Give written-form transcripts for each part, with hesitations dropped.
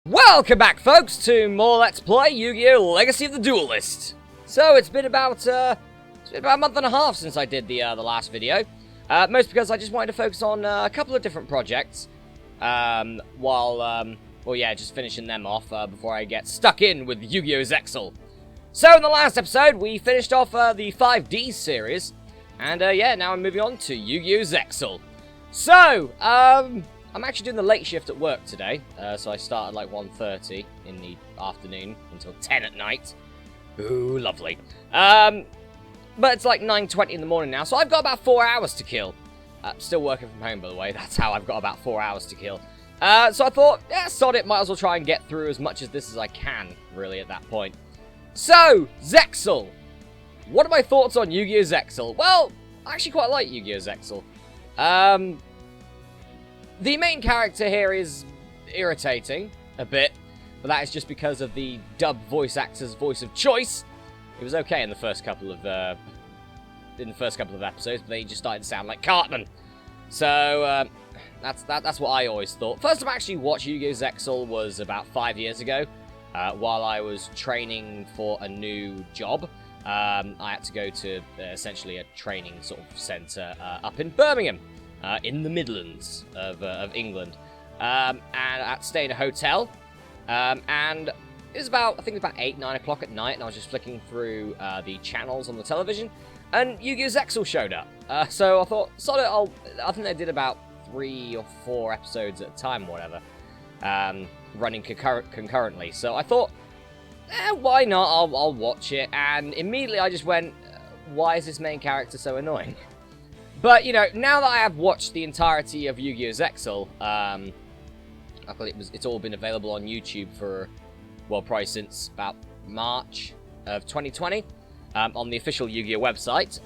Welcome back, folks, to more Let's Play Yu-Gi-Oh! Legacy of the Duelist. So, it's been about a month and a half since I did the last video. Most because I just wanted to focus on a couple of different projects. Just finishing them off before I get stuck in with Yu-Gi-Oh! Zexal. So, in the last episode, we finished off the 5D series. And, now I'm moving on to Yu-Gi-Oh! Zexal. So, I'm actually doing the late shift at work today, so I start at like 1:30 in the afternoon until 10 at night. Ooh, lovely. But it's like 9:20 in the morning now, so I've got about 4 hours to kill. Still working from home, by the way. That's how I've got about 4 hours to kill. So I thought, yeah, sod it, might as well try and get through as much of this as I can, really, at that point. So, Zexal. What are my thoughts on Yu-Gi-Oh! Zexal? Well, I actually quite like Yu-Gi-Oh! Zexal. The main character here is irritating a bit, but that is just because of the dub voice actor's voice of choice. It was okay in the first couple of episodes, but then he just started to sound like Cartman. So that's what I always thought. First time I actually watched Yu-Gi-Oh! Zexal was about 5 years ago, while I was training for a new job. I had to go to essentially a training sort of centre up in Birmingham. In the Midlands of England, and I had to stay in a hotel, and it was about, I think it was about 8, 9 o'clock at night, and I was just flicking through the channels on the television, and Yu-Gi-Oh! Zexal showed up, so I thought, sod it, I think they did about 3 or 4 episodes at a time, or whatever, running concurrently, so I thought, why not, I'll watch it, and immediately I just went, why is this main character so annoying? But, you know, now that I have watched the entirety of Yu-Gi-Oh! Zexal, luckily it's all been available on YouTube for, well, probably since about March of 2020, on the official Yu-Gi-Oh! Website,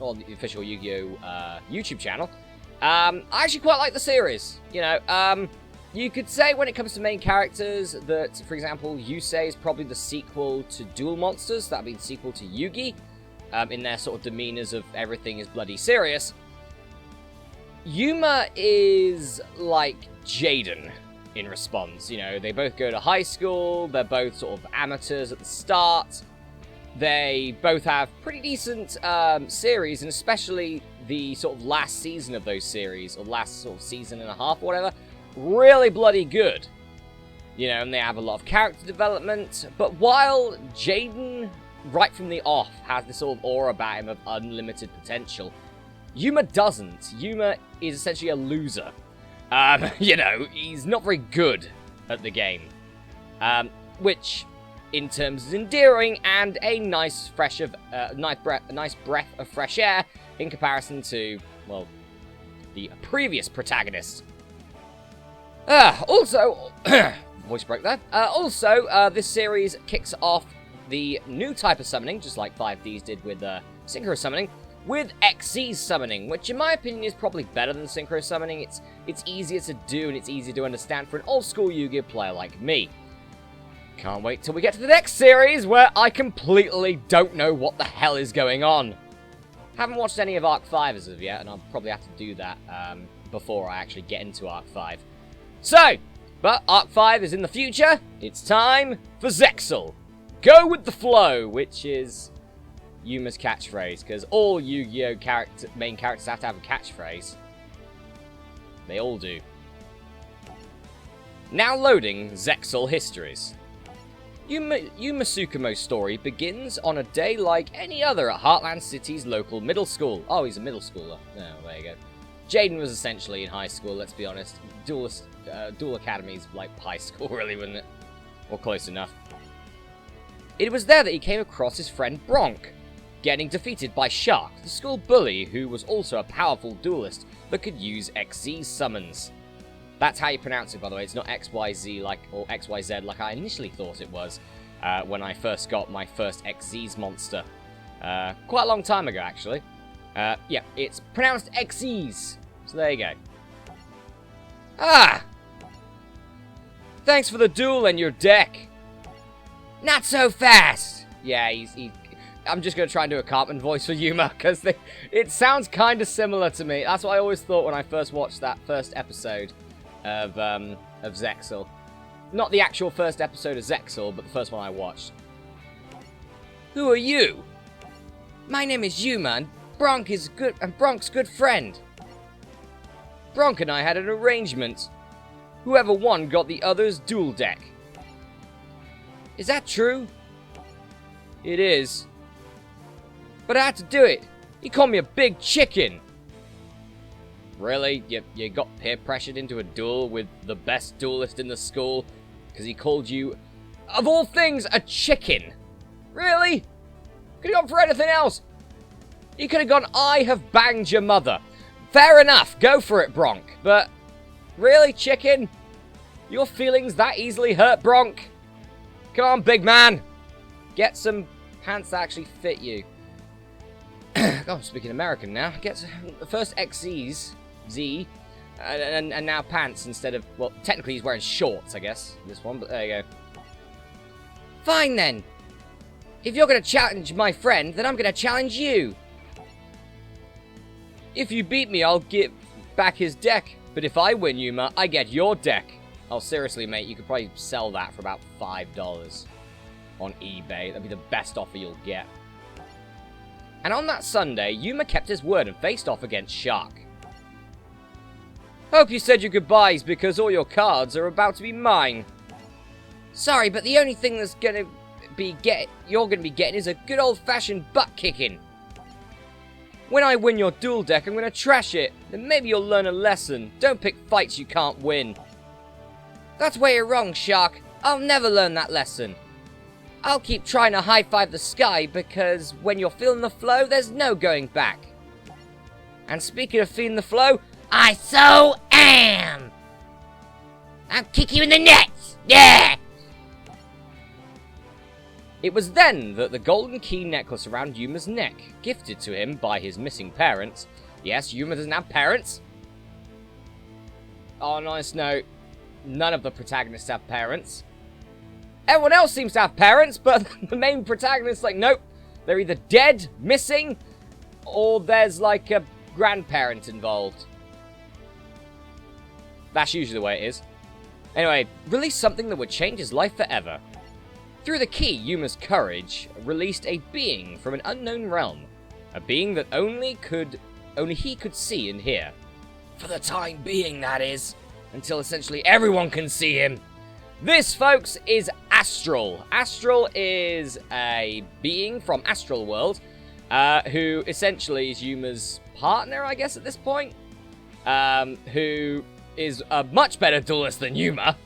or the official Yu-Gi-Oh! YouTube channel. I actually quite like the series, you know, you could say when it comes to main characters that, for example, Yusei is probably the sequel to Duel Monsters, that would be the sequel to Yugi. In their sort of demeanors of everything is bloody serious. Yuma is like Jaden in response. You know, they both go to high school, they're both sort of amateurs at the start. They both have pretty decent series, and especially the sort of last season of those series, or last sort of season and a half or whatever, really bloody good. You know, and they have a lot of character development, but while Jaden, right from the off, has this sort of aura about him of unlimited potential, Yuma doesn't. Yuma is essentially a loser. You know, he's not very good at the game. Which, in terms, is endearing and a nice breath of fresh air in comparison to, well, the previous protagonist. Also, voice break there. This series kicks off the new type of summoning, just like 5Ds did with Synchro Summoning, with XZ Summoning, which in my opinion is probably better than Synchro Summoning. It's easier to do and it's easier to understand for an old school Yu-Gi-Oh! Player like me. Can't wait till we get to the next series where I completely don't know what the hell is going on. Haven't watched any of Arc 5 as of yet, and I'll probably have to do that before I actually get into Arc 5. So, but Arc 5 is in the future. It's time for Zexal. Go with the flow, which is Yuma's catchphrase, because all Yu-Gi-Oh! Main characters have to have a catchphrase. They all do. Now loading Zexal histories. Yuma Sukumo's story begins on a day like any other at Heartland City's local middle school. Oh, he's a middle schooler. Oh, there you go. Jaden was essentially in high school, let's be honest. Duelist, Duel Academy's like high school, really, wasn't it? Or close enough. It was there that he came across his friend Bronk, getting defeated by Shark, the school bully who was also a powerful duelist that could use XZ summons. That's how you pronounce it, by the way. It's not XYZ or XYZ like I initially thought it was when I first got my first XZ's monster. Quite a long time ago, actually. Yeah, it's pronounced XZ's. So there you go. Ah! Thanks for the duel and your deck. Not so fast! Yeah, I'm just going to try and do a Cartman voice for Yuma, because it sounds kind of similar to me. That's what I always thought when I first watched that first episode of Zexal. Not the actual first episode of Zexal, but the first one I watched. Who are you? My name is Yuma, and Bronk's good friend. Bronk and I had an arrangement. Whoever won got the other's duel deck. Is that true? It is. But I had to do it. He called me a big chicken. Really? You got peer pressured into a duel with the best duelist in the school because he called you, of all things, a chicken? Really? Could have gone for anything else. You could have gone, I have banged your mother. Fair enough, go for it, Bronk. But, really, chicken? Your feelings that easily hurt, Bronk? Come on, big man. Get some pants that actually fit you. God, I'm speaking American now. Get the first XZs, Z, and now pants instead of, well, technically he's wearing shorts, I guess, this one, but there you go. Fine, then. If you're going to challenge my friend, then I'm going to challenge you. If you beat me, I'll give back his deck. But if I win, Yuma, I get your deck. Oh, seriously, mate, you could probably sell that for about $5 on eBay. That'd be the best offer you'll get. And on that Sunday, Yuma kept his word and faced off against Shark. Hope you said your goodbyes because all your cards are about to be mine. Sorry, but the only thing that's you're gonna be getting is a good old-fashioned butt-kicking. When I win your duel deck, I'm gonna trash it. Then maybe you'll learn a lesson. Don't pick fights you can't win. That's where you're wrong, Shark. I'll never learn that lesson. I'll keep trying to high-five the sky because when you're feeling the flow, there's no going back. And speaking of feeling the flow, I so am! I'll kick you in the nuts! Yeah! It was then that the golden key necklace around Yuma's neck, gifted to him by his missing parents. Yes, Yuma doesn't have parents. On an honest note, none of the protagonists have parents. Everyone else seems to have parents, but the main protagonist's like, nope. They're either dead, missing, or there's like a grandparent involved. That's usually the way it is. Anyway, released something that would change his life forever. Through the key, Yuma's courage released a being from an unknown realm. A being that only he could see and hear. For the time being, that is. Until essentially everyone can see him. This, folks, is Astral. Astral is a being from Astral World, who essentially is Yuma's partner, I guess, at this point. Who is a much better duelist than Yuma.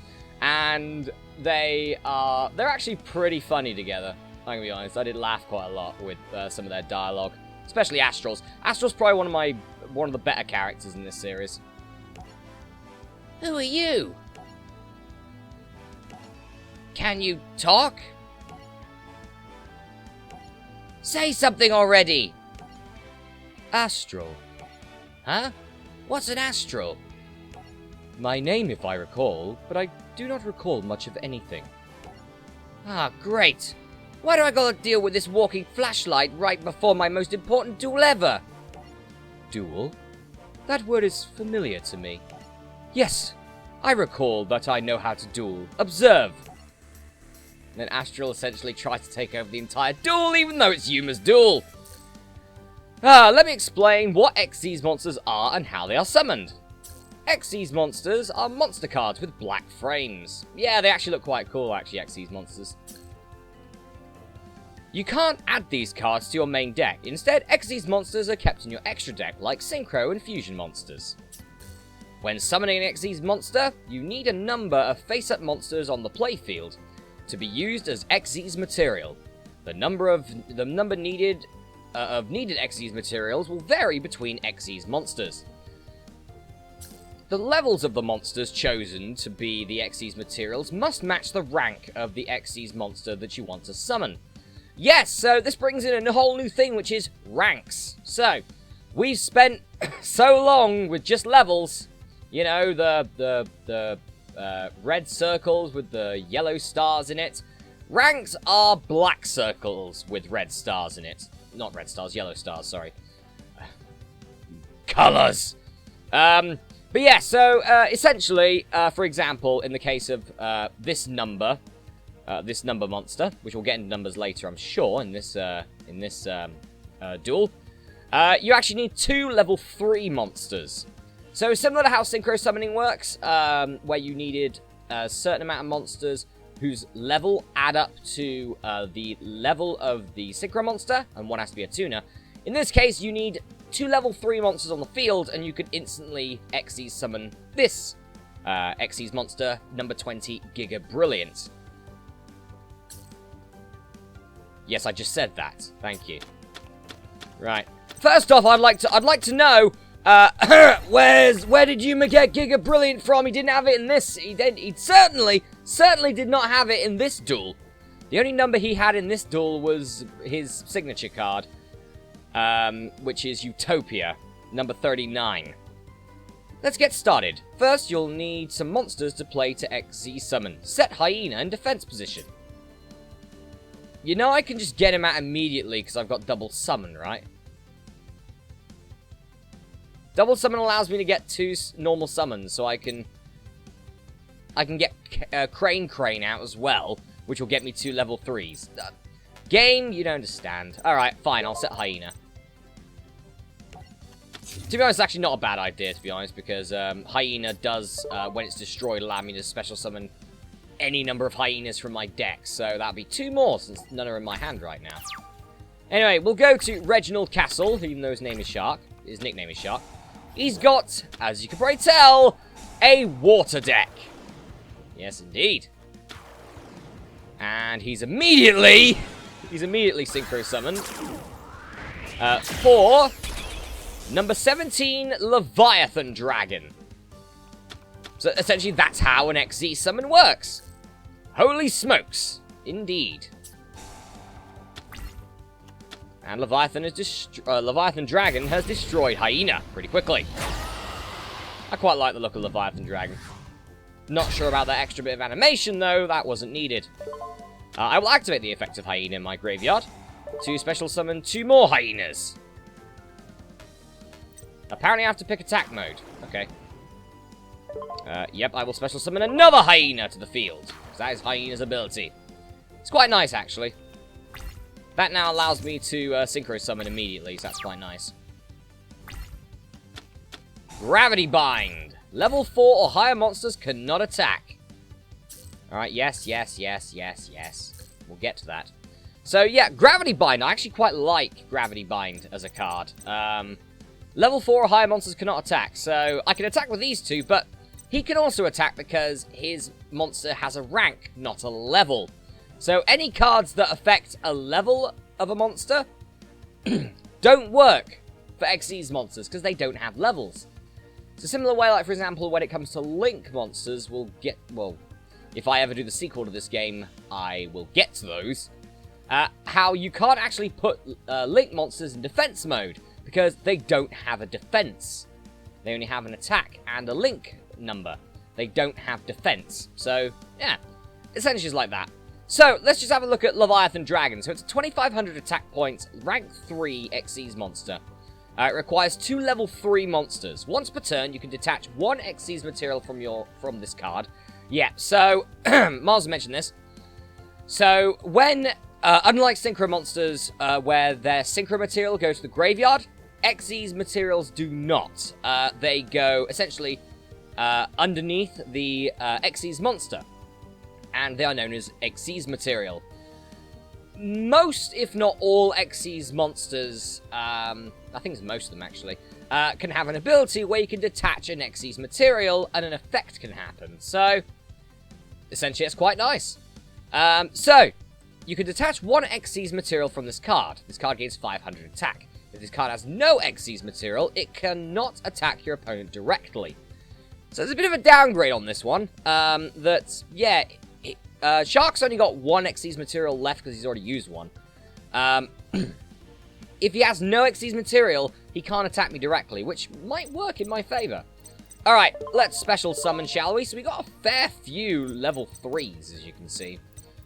And they're actually pretty funny together. I'm gonna be honest, I did laugh quite a lot with some of their dialogue. Especially Astral's. Astral's probably one of the better characters in this series. Who are you? Can you talk? Say something already! Astral. Huh? What's an astral? My name, if I recall, but I do not recall much of anything. Ah, great! Why do I gotta deal with this walking flashlight right before my most important duel ever? Duel? That word is familiar to me. Yes, I recall that I know how to duel. Observe! And then Astral essentially tries to take over the entire duel, even though it's Yuma's duel. Let me explain what Xyz monsters are and how they are summoned. Xyz monsters are monster cards with black frames. Yeah, they actually look quite cool, actually, Xyz monsters. You can't add these cards to your main deck. Instead, Xyz monsters are kept in your extra deck, like Synchro and Fusion monsters. When summoning an Xyz monster, you need a number of face-up monsters on the playfield to be used as Xyz material. The number needed of needed Xyz materials will vary between Xyz monsters. The levels of the monsters chosen to be the Xyz materials must match the rank of the Xyz monster that you want to summon. Yes, so this brings in a whole new thing, which is ranks. So, we've spent so long with just levels. You know, the red circles with the yellow stars in it. Ranks are black circles with red stars in it. Not red stars, yellow stars, sorry. Colors! But yeah, so essentially, for example, in the case of this number monster, which we'll get into numbers later, I'm sure, in this duel, you actually need 2 level 3 monsters. So similar to how synchro summoning works, where you needed a certain amount of monsters whose level add up to the level of the synchro monster, and one has to be a tuner. In this case, you need 2 level 3 monsters on the field, and you could instantly Xyz summon this Xyz monster, number 20, Giga Brilliant. Yes, I just said that. Thank you. Right. First off, I'd like to know, where did you get Giga Brilliant from? He didn't have it in this. He certainly did not have it in this duel. The only number he had in this duel was his signature card, which is Utopia, number 39. Let's get started. First, you'll need some monsters to play to Xyz summon. Set Hyena in defense position. You know I can just get him out immediately because I've got double summon, right? Double summon allows me to get 2 normal summons, so I can get Crane out as well, which will get me 2 level 3s. Game, you don't understand. Alright, fine, I'll set Hyena. To be honest, it's actually not a bad idea, to be honest, because Hyena does, when it's destroyed, allow me to special summon any number of hyenas from my deck, so that'll be 2 more, since none are in my hand right now. Anyway, we'll go to Reginald Castle, even though his nickname is Shark. He's got, as you can probably tell, a water deck. Yes, indeed. And he's immediately synchro summoned for number 17, Leviathan Dragon. So essentially, that's how an Xyz summon works. Holy smokes, indeed. And Leviathan Dragon has destroyed Hyena pretty quickly. I quite like the look of Leviathan Dragon. Not sure about that extra bit of animation, though. That wasn't needed. I will activate the effect of Hyena in my graveyard to special summon 2 more Hyenas. Apparently, I have to pick attack mode. Okay. Yep, I will special summon another Hyena to the field. Because that is Hyena's ability. It's quite nice, actually. That now allows me to synchro summon immediately, so that's quite nice. Gravity Bind. Level 4 or higher monsters cannot attack. Alright, yes. We'll get to that. So, yeah, Gravity Bind. I actually quite like Gravity Bind as a card. Level 4 or higher monsters cannot attack. So, I can attack with these 2, but he can also attack because his monster has a rank, not a level. So, any cards that affect a level of a monster don't work for Xyz monsters because they don't have levels. It's a similar way, like, for example, when it comes to Link monsters, if I ever do the sequel to this game, I will get to those. How you can't actually put Link monsters in defense mode because they don't have a defense. They only have an attack and a Link number. They don't have defense. So, yeah, essentially it's like that. So, let's just have a look at Leviathan Dragon. So, it's a 2,500 attack points, rank 3 Xyz monster. It requires 2 level 3 monsters. Once per turn, you can detach 1 Xyz material from this card. Yeah, so, Mars mentioned this. So, when, unlike Synchro monsters, where their Synchro material goes to the graveyard, Xyz materials do not. They go, essentially, underneath the Xyz monster. And they are known as Xyz material. Most, if not all, Xyz monsters, I think it's most of them actually, can have an ability where you can detach an Xyz material and an effect can happen. So, essentially it's quite nice. So, you can detach 1 Xyz material from this card. This card gains 500 attack. If this card has no Xyz material, it cannot attack your opponent directly. So there's a bit of a downgrade on this one. Shark's only got 1 Xyz material left because he's already used one. If he has no Xyz material, he can't attack me directly, which might work in my favor. Alright, let's special summon, shall we? So we got a fair few level 3s, as you can see.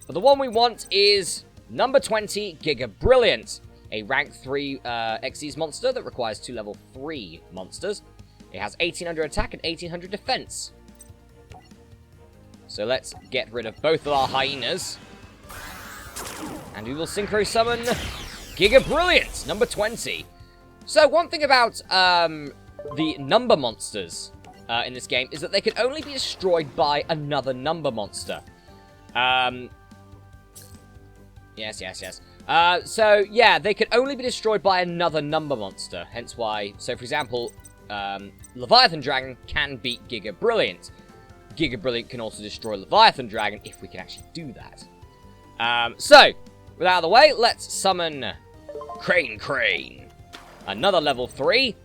But the one we want is number 20, Giga Brilliant. A rank 3 Xyz monster that requires 2 level 3 monsters. It has 1800 attack and 1800 defense. So let's get rid of both of our hyenas. And we will synchro summon Giga Brilliant, number 20. So one thing about the number monsters in this game is that they can only be destroyed by another number monster. Yes. So, yeah, they can only be destroyed by another number monster. Hence why, so for example, Leviathan Dragon can beat Giga Brilliant. Giga Brilliant can also destroy Leviathan Dragon if we can actually do that. So, with that out of the way, let's summon Crane. Another level 3.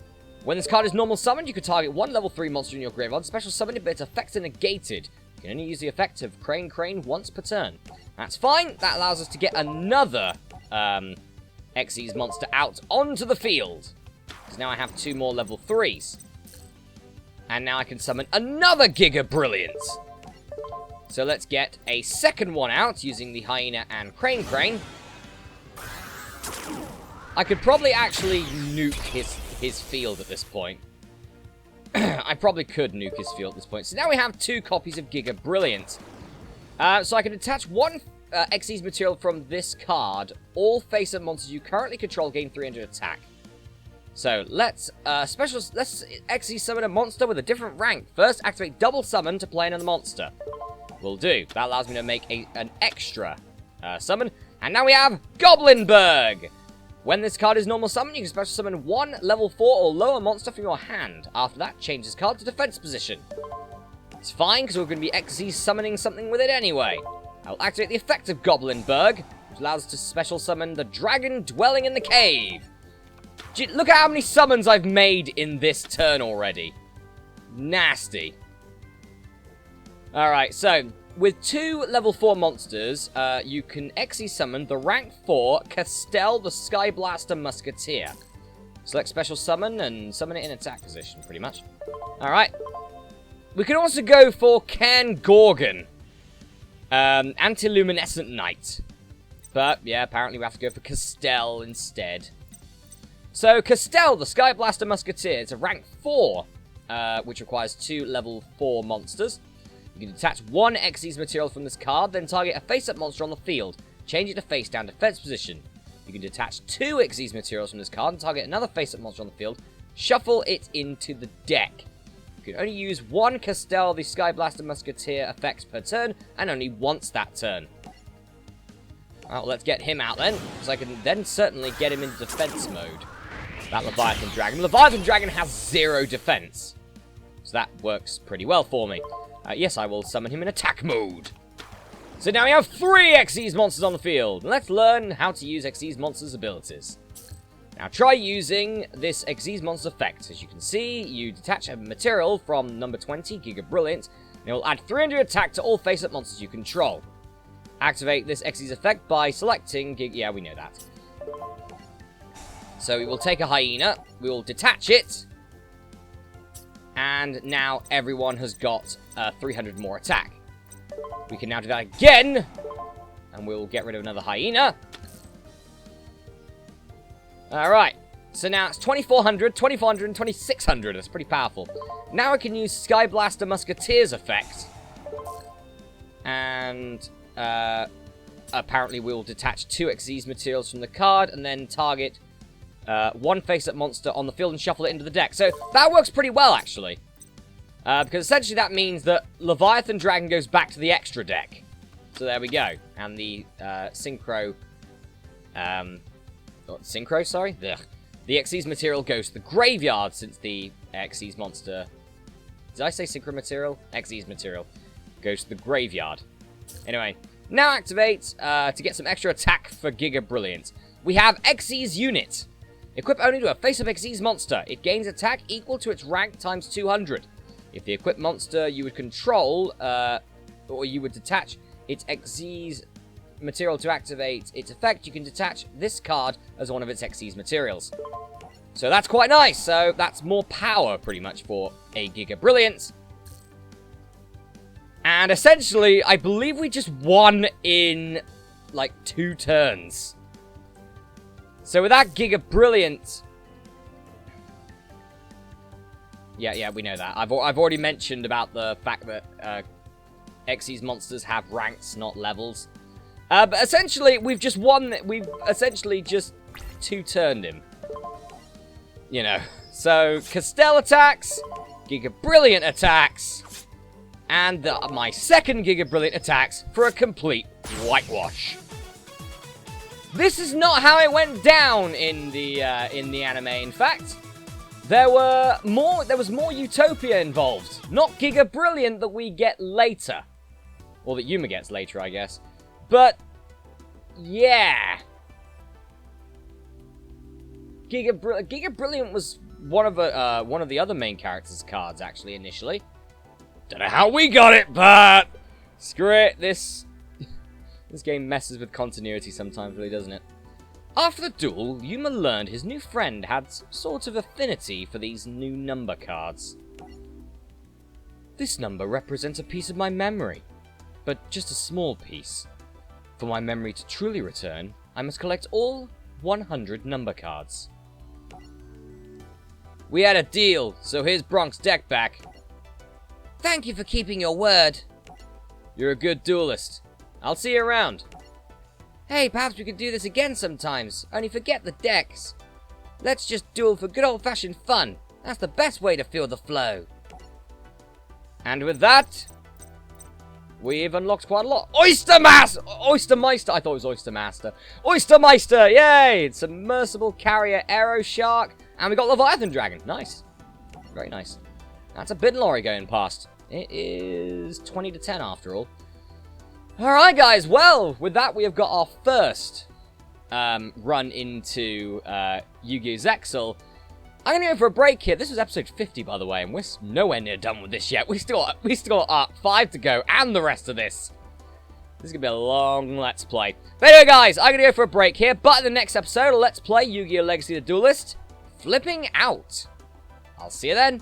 When this card is normal summoned, you can target one level 3 monster in your graveyard, special summon it, but its effects are negated. You can only use the effect of Crane once per turn. That's fine. That allows us to get another Xyz monster out onto the field. So now I have 2 more level 3s. And now I can summon another Giga Brilliant. So let's get a second one out using the Hyena and Crane. I could probably actually nuke his field at this point. I probably could nuke his field at this point. So now we have 2 copies of Giga Brilliant. So I can attach one Xyz material from this card. All face-up monsters you currently control gain 300 attack. So let's Xyz summon a monster with a different rank. First, activate double summon to play another monster. Will do. That allows me to make an extra summon. And now we have Goblinberg. When this card is normal summon, you can special summon one level 4 or lower monster from your hand. After that, change this card to defense position. It's fine, because we're going to be Xyz summoning something with it anyway. I'll activate the effect of Goblinberg, which allows us to special summon the dragon dwelling in the cave. Look at how many summons I've made in this turn already. Nasty. Alright, so with 2 level 4 monsters, you can Xyz summon the rank 4 Castell the Skyblaster Musketeer. Select special summon and summon it in attack position, pretty much. Alright. We can also go for Cairn Gorgon. Antiluminescent Knight. But, yeah, apparently we have to go for Castell instead. So, Castell the Skyblaster Musketeer is a rank 4, which requires 2 level 4 monsters. You can detach one Xyz material from this card, then target a face-up monster on the field. Change it to face-down defense position. You can detach 2 Xyz materials from this card and target another face-up monster on the field. Shuffle it into the deck. You can only use one Castell the Skyblaster Musketeer effect per turn, and only once that turn. Well, let's get him out then, because I can then certainly get him into defense mode. That Leviathan Dragon. Leviathan Dragon has 0 defense. So that works pretty well for me. Yes, I will summon him in attack mode. So now we have 3 Xyz monsters on the field. Let's learn how to use Xyz monsters' abilities. Now try using this Xyz monster effect. As you can see, you detach a material from number 20, Giga Brilliant, and it will add 300 attack to all face-up monsters you control. Activate this Xyz effect by selecting yeah, we know that. So we will take a hyena, we will detach it, and now everyone has got 300 more attack. We can now do that again, and we'll get rid of another hyena. Alright, so now it's 2400, 2400, and 2600. That's pretty powerful. Now I can use Skyblaster Musketeer's effect. And apparently we'll detach 2 Xyz materials from the card, and then target one face-up monster on the field and shuffle it into the deck. So that works pretty well, actually. Because essentially that means that Leviathan Dragon goes back to the extra deck. So there we go. And the Synchro... Synchro, sorry? Ugh. The Xyz material goes to the graveyard since the Xyz monster... Did I say Synchro material? Xyz material goes to the graveyard. Anyway, now activate to get some extra attack for Giga Brilliant. We have Xyz Unit. Equip only to a face-up Xyz monster. It gains attack equal to its rank times 200. If the equipped monster you would control, or you would detach its Xyz material to activate its effect, you can detach this card as one of its Xyz materials. So that's quite nice. So that's more power, pretty much, for a Giga Brilliant. And essentially, I believe we just won in, like, 2 turns. So with that Giga Brilliant... Yeah, we know that. I've already mentioned about the fact that Xyz monsters have ranks, not levels. But essentially, we've just won. We've essentially just two-turned him. You know. So, Castell attacks, Giga Brilliant attacks, and my second Giga Brilliant attacks for a complete whitewash. This is not how it went down in the anime. In fact, there was more Utopia involved, not Giga Brilliant that we get later, or that Yuma gets later, I guess. But yeah, Giga Brilliant was one of the other main characters' cards actually initially. Don't know how we got it, but screw it. This game messes with continuity sometimes, really, doesn't it? After the duel, Yuma learned his new friend had some sort of affinity for these new number cards. This number represents a piece of my memory, but just a small piece. For my memory to truly return, I must collect all 100 number cards. We had a deal, so here's Bronk's deck back. Thank you for keeping your word. You're a good duelist. I'll see you around. Hey, perhaps we could do this again sometimes, only forget the decks. Let's just duel for good old-fashioned fun. That's the best way to feel the flow. And with that, we've unlocked quite a lot. Oystermeister! I thought it was Oystermaster. Oystermeister! Yay! Submersible Carrier Aero Shark. And we got Leviathan Dragon. Nice. Very nice. That's a bin lorry going past. It is 20 to 10 after all. Alright guys, well, with that we have got our first run into Yu-Gi-Oh! Zexal. I'm going to go for a break here. This was episode 50, by the way, and we're nowhere near done with this yet. We still got 5 to go, and the rest of this. This is going to be a long Let's Play. But anyway, guys, I'm going to go for a break here, but in the next episode, Let's Play Yu-Gi-Oh! Legacy of the Duelist, flipping out. I'll see you then.